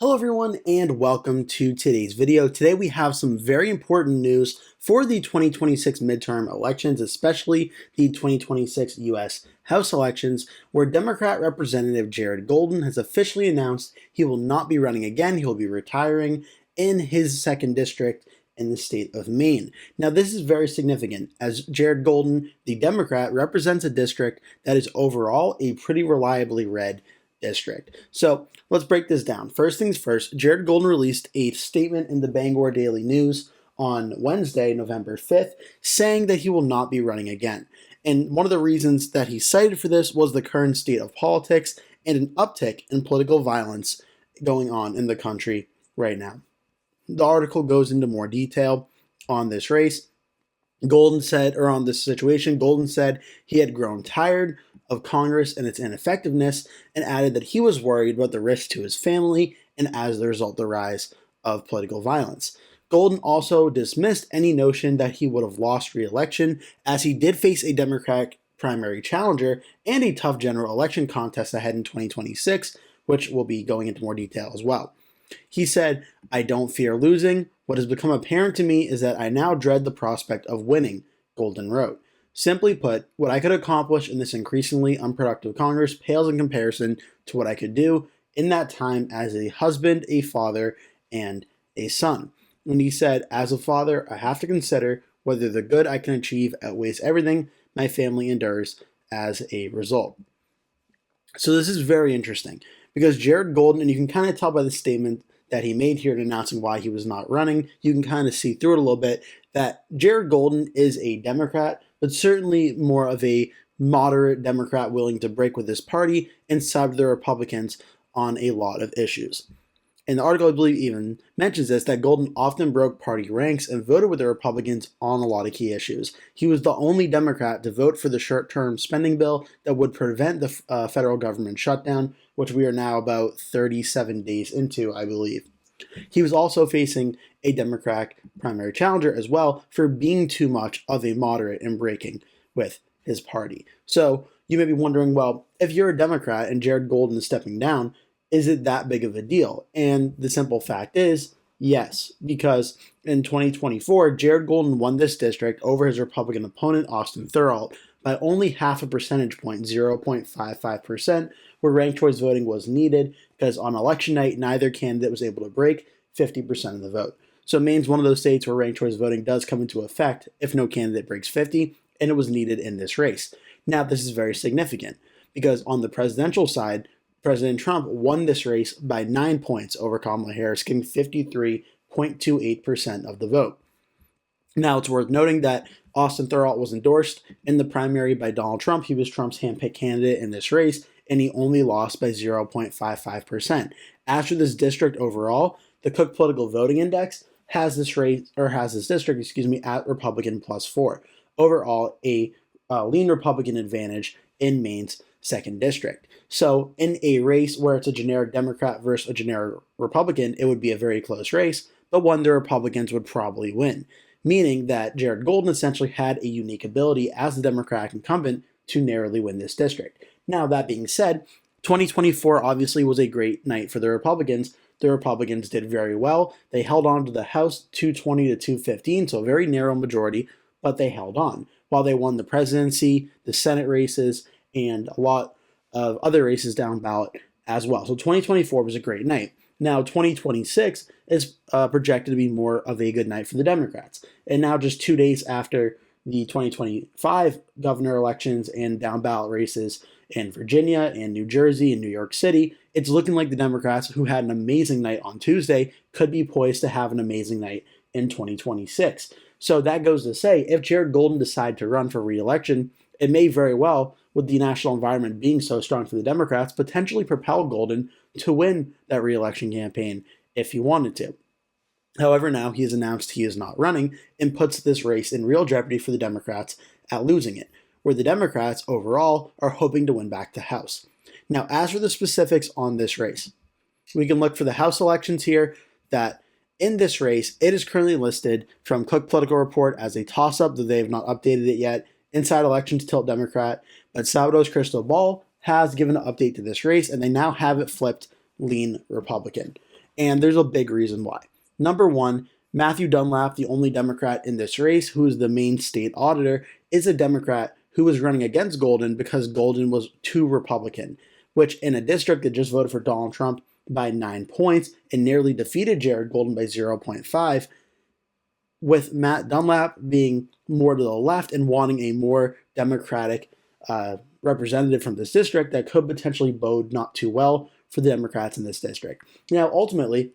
Hello everyone and welcome to today's video. Today we have some very important news for the 2026 midterm elections, especially the 2026 U.S. House elections, where Democrat Representative Jared Golden has officially announced he will not be running again. He will be retiring in his second district in the state of Maine. Now this is very significant as Jared Golden, the Democrat, represents a district that is overall a pretty reliably red district. So let's break this down. First things first, Jared Golden released a statement in the Bangor Daily News on Wednesday, November 5th, saying that he will not be running again. And one of the reasons that he cited for this was the current state of politics and an uptick in political violence going on in the country right now. The article goes into more detail on this race. Golden said he had grown tired of Congress and its ineffectiveness, and added that he was worried about the risk to his family and, as a result, the rise of political violence. Golden also dismissed any notion that he would have lost re-election, as he did face a Democratic primary challenger and a tough general election contest ahead in 2026, which we'll be going into more detail as well. He said, "I don't fear losing. What has become apparent to me is that I now dread the prospect of winning," Golden wrote. "Simply put, what I could accomplish in this increasingly unproductive Congress pales in comparison to what I could do in that time as a husband, a father, and a son." And he said, "As a father, I have to consider whether the good I can achieve outweighs everything my family endures as a result." So this is very interesting because Jared Golden, and you can kind of tell by the statement that he made here in announcing why he was not running, you can kind of see through it a little bit, that Jared Golden is a Democrat, but certainly more of a moderate Democrat willing to break with his party and side with the Republicans on a lot of issues. And the article, I believe, even mentions this, that Golden often broke party ranks and voted with the Republicans on a lot of key issues. He was the only Democrat to vote for the short-term spending bill that would prevent the federal government shutdown, which we are now about 37 days into, I believe. He was also facing a Democratic primary challenger as well for being too much of a moderate and breaking with his party. So you may be wondering, well, if you're a Democrat and Jared Golden is stepping down, is it that big of a deal? And the simple fact is, yes, because in 2024, Jared Golden won this district over his Republican opponent, Austin Thurl, by only half a percentage point, 0.55%, where ranked choice voting was needed because on election night, neither candidate was able to break 50% of the vote. So Maine's one of those states where ranked choice voting does come into effect if no candidate breaks 50, and it was needed in this race. Now, this is very significant because on the presidential side, President Trump won this race by 9 points over Kamala Harris, getting 53.28% of the vote. Now, it's worth noting that Austin Thurl was endorsed in the primary by Donald Trump. He was Trump's handpicked candidate in this race, and he only lost by 0.55%. As for this district overall, the Cook Political Voting Index has this district, at Republican +4. Overall, a lean Republican advantage in Maine's second district. So in a race where it's a generic Democrat versus a generic Republican, it would be a very close race, but one the Republicans would probably win, meaning that Jared Golden essentially had a unique ability as the Democratic incumbent to narrowly win this district. Now, that being said, 2024 obviously was a great night for the Republicans. The Republicans did very well. They held on to the House 220 to 215, so a very narrow majority, but they held on. While they won the presidency, the Senate races, and a lot of other races down ballot as well. So 2024 was a great night. Now 2026 is projected to be more of a good night for the Democrats. And now just 2 days after the 2025 governor elections and down ballot races in Virginia and New Jersey and New York City, it's looking like the Democrats, who had an amazing night on Tuesday, could be poised to have an amazing night in 2026. So that goes to say, if Jared Golden decides to run for re-election, it may very well, with the national environment being so strong for the Democrats, potentially propel Golden to win that re-election campaign if he wanted to. However, now he has announced he is not running and puts this race in real jeopardy for the Democrats at losing it, where the Democrats overall are hoping to win back the House. Now, as for the specifics on this race, we can look for the House elections here, that in this race, it is currently listed from Cook Political Report as a toss-up, though they have not updated it yet. Inside Elections tilt Democrat, but Salvador's crystal ball has given an update to this race, and they now have it flipped lean Republican. And there's a big reason why. Number one, Matthew Dunlap, the only Democrat in this race, who is the Maine state auditor, is a Democrat who was running against Golden because Golden was too Republican, which in a district that just voted for Donald Trump by 9 points and nearly defeated Jared Golden by 0.5, with Matt Dunlap being more to the left and wanting a more Democratic representative from this district, that could potentially bode not too well for the Democrats in this district. Now, ultimately,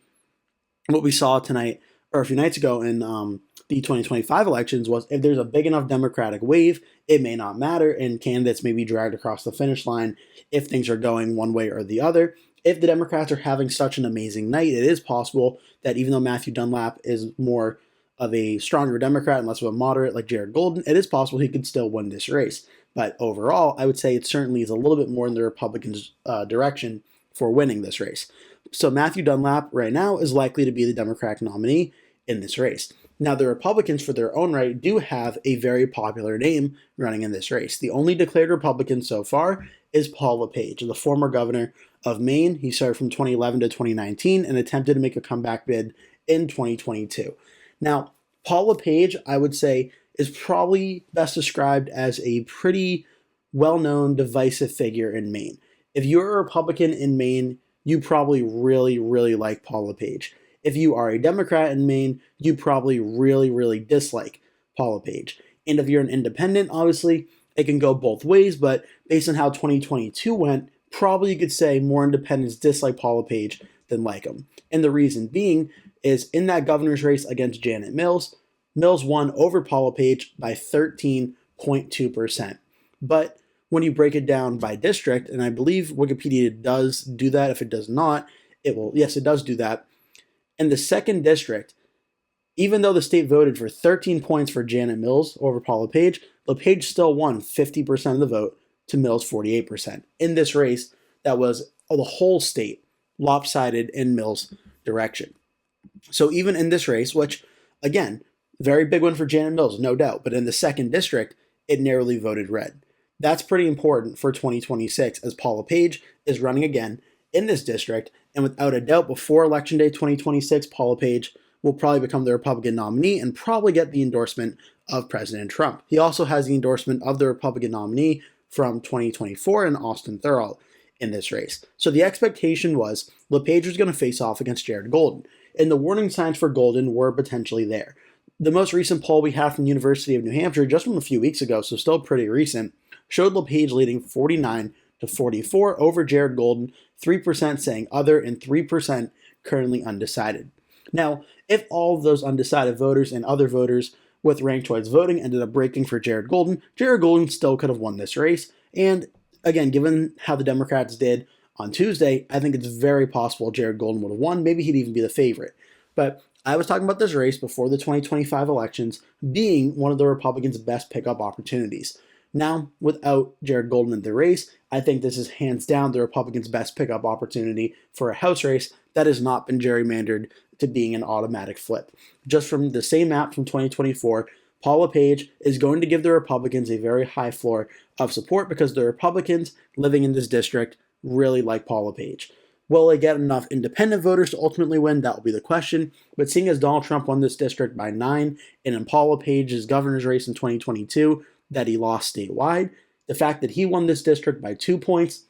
what we saw tonight, or a few nights ago in the 2025 elections, was if there's a big enough Democratic wave, it may not matter, and candidates may be dragged across the finish line if things are going one way or the other. If the Democrats are having such an amazing night, it is possible that even though Matthew Dunlap is more of a stronger Democrat and less of a moderate like Jared Golden, it is possible he could still win this race. But overall, I would say it certainly is a little bit more in the Republicans' direction for winning this race. So Matthew Dunlap right now is likely to be the Democratic nominee in this race. Now, the Republicans, for their own right, do have a very popular name running in this race. The only declared Republican so far is Paul Lepage, the former governor of Maine. He served from 2011 to 2019 and attempted to make a comeback bid in 2022. Now, Paul Lepage, I would say, is probably best described as a pretty well-known divisive figure in Maine. If you're a Republican in Maine, you probably really, really like Paul Lepage. If you are a Democrat in Maine, you probably really, really dislike Paul Lepage. And if you're an independent, obviously, it can go both ways, but based on how 2022 went, probably you could say more independents dislike Paul Lepage than like him. And the reason being is in that governor's race against Janet Mills, Mills won over Paul Lepage by 13.2%. But when you break it down by district, and I believe Wikipedia does do that, if it does not, it will, yes, it does do that. In the second district, even though the state voted for 13 points for Janet Mills over Paul Lepage, Lepage still won 50% of the vote to Mills 48%. In this race, that was the whole state lopsided in Mills' direction. So even in this race, which, again, very big one for Janet Mills, no doubt, but in the second district, it narrowly voted red. That's pretty important for 2026, as Paul Lepage is running again in this district, and without a doubt, before Election Day 2026, Paul Lepage will probably become the Republican nominee and probably get the endorsement of President Trump. He also has the endorsement of the Republican nominee from 2024 in Austin Thurl in this race. So the expectation was Lepage was going to face off against Jared Golden, and the warning signs for Golden were potentially there. The most recent poll we have from the University of New Hampshire, just from a few weeks ago, so still pretty recent, showed Lepage leading 49 to 44 over Jared Golden, 3% saying other, and 3% currently undecided. Now, if all of those undecided voters and other voters with ranked choice voting ended up breaking for Jared Golden still could have won this race. And again, given how the Democrats did on Tuesday, I think it's very possible Jared Golden would have won. Maybe he'd even be the favorite. But I was talking about this race before the 2025 elections being one of the Republicans' best pickup opportunities. Now, without Jared Golden in the race, I think this is hands down the Republicans' best pickup opportunity for a House race that has not been gerrymandered to being an automatic flip. Just from the same map from 2024, Paul Lepage is going to give the Republicans a very high floor of support because the Republicans living in this district really like Paul Lepage. Will they get enough independent voters to ultimately win? That will be the question. But seeing as Donald Trump won this district by 9, and in Paul Lepage's governor's race in 2022 that he lost statewide, the fact that he won this district by 2 points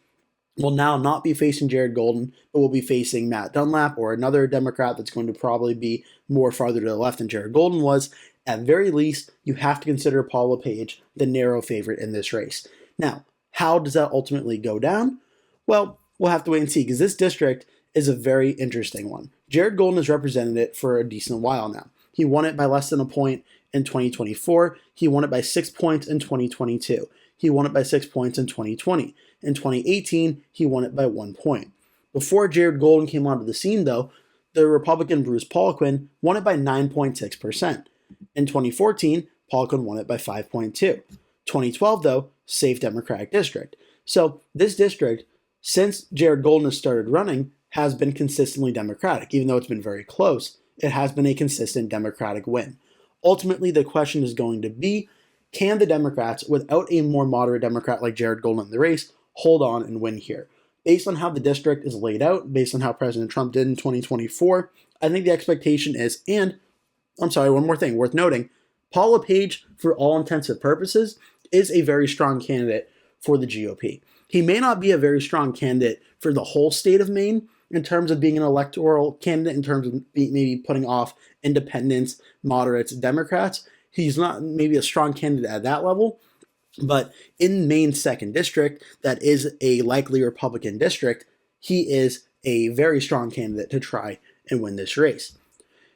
will now not be facing Jared Golden, but will be facing Matt Dunlap or another Democrat that's going to probably be more farther to the left than Jared Golden was. At very least, you have to consider Paul Lepage the narrow favorite in this race. Now, how does that ultimately go down? Well, we'll have to wait and see, because this district is a very interesting one. Jared Golden has represented it for a decent while now. He won it by less than a point in 2024. He won it by 6 points in 2022. He won it by 6 points in 2020. In 2018, he won it by 1 point. Before Jared Golden came onto the scene, though, the Republican Bruce Poliquin won it by 9.6%. In 2014, Poliquin won it by 5.2. 2012, though, safe Democratic district. So this district, since Jared Golden has started running, has been consistently Democratic. Even though it's been very close, it has been a consistent Democratic win. Ultimately, the question is going to be, can the Democrats, without a more moderate Democrat like Jared Golden in the race, hold on and win here? based on how the district is laid out, based on how President Trump did in 2024, I think the expectation is, and I'm sorry, one more thing worth noting, Paul Lepage, for all intents and purposes, is a very strong candidate for the GOP. He may not be a very strong candidate for the whole state of Maine in terms of being an electoral candidate, in terms of maybe putting off independents, moderates, Democrats. He's not maybe a strong candidate at that level, but in Maine's 2nd district, that is a likely Republican district, he is a very strong candidate to try and win this race.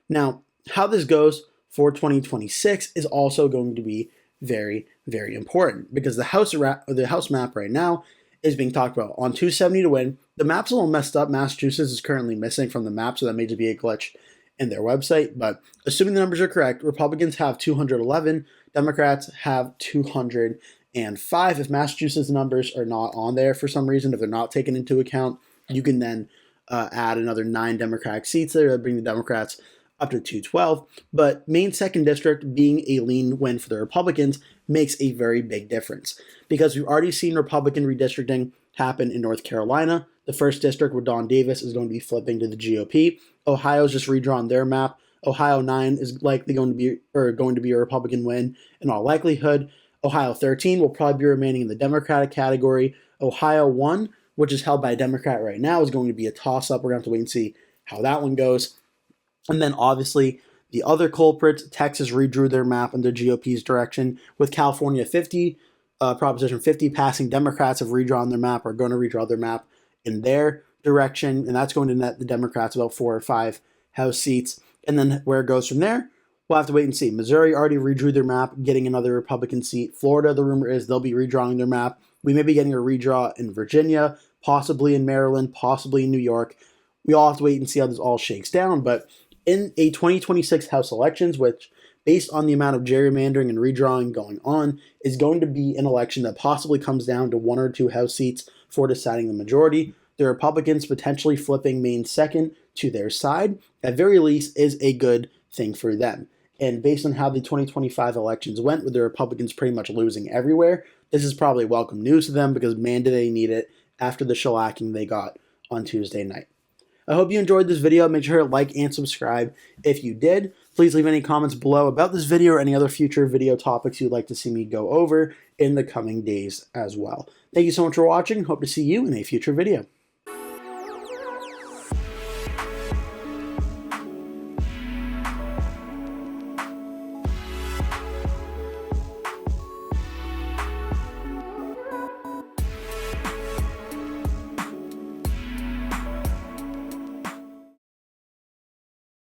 Now, how this goes for 2026 is also going to be very, very important, because the House map right now is being talked about on 270 to win. The map's a little messed up. Massachusetts is currently missing from the map, so that may just be a glitch in their website. But assuming the numbers are correct, Republicans have 211, Democrats have 205. If Massachusetts numbers are not on there for some reason, if they're not taken into account, you can then add another 9 Democratic seats there that bring the Democrats up to 212. But Maine's 2nd district being a lean win for the Republicans makes a very big difference, because we've already seen Republican redistricting happen in North Carolina. The 1st district with Don Davis is going to be flipping to the GOP. Ohio's just redrawn their map. Ohio 9 is likely going to be a Republican win in all likelihood. Ohio 13 will probably be remaining in the Democratic category. Ohio 1, which is held by a Democrat right now, is going to be a toss-up. We're going to have to wait and see how that one goes. And then obviously the other culprits, Texas redrew their map in the GOP's direction, with California 50, Proposition 50 passing. Democrats have redrawn their map, or going to redraw their map in their direction, and that's going to net the Democrats about 4 or 5 House seats. And then where it goes from there, we'll have to wait and see. Missouri already redrew their map, getting another Republican seat. Florida, the rumor is they'll be redrawing their map. We may be getting a redraw in Virginia, possibly in Maryland, possibly in New York. We all have to wait and see how this all shakes down. But in a 2026 House elections, which, based on the amount of gerrymandering and redrawing going on, is going to be an election that possibly comes down to 1 or 2 House seats for deciding the majority, the Republicans potentially flipping Maine's 2nd to their side, at very least, is a good thing for them. And based on how the 2025 elections went, with the Republicans pretty much losing everywhere, this is probably welcome news to them, because man, do they need it after the shellacking they got on Tuesday night. I hope you enjoyed this video. Make sure to like and subscribe if you did. Please leave any comments below about this video or any other future video topics you'd like to see me go over in the coming days as well. Thank you so much for watching. Hope to see you in a future video.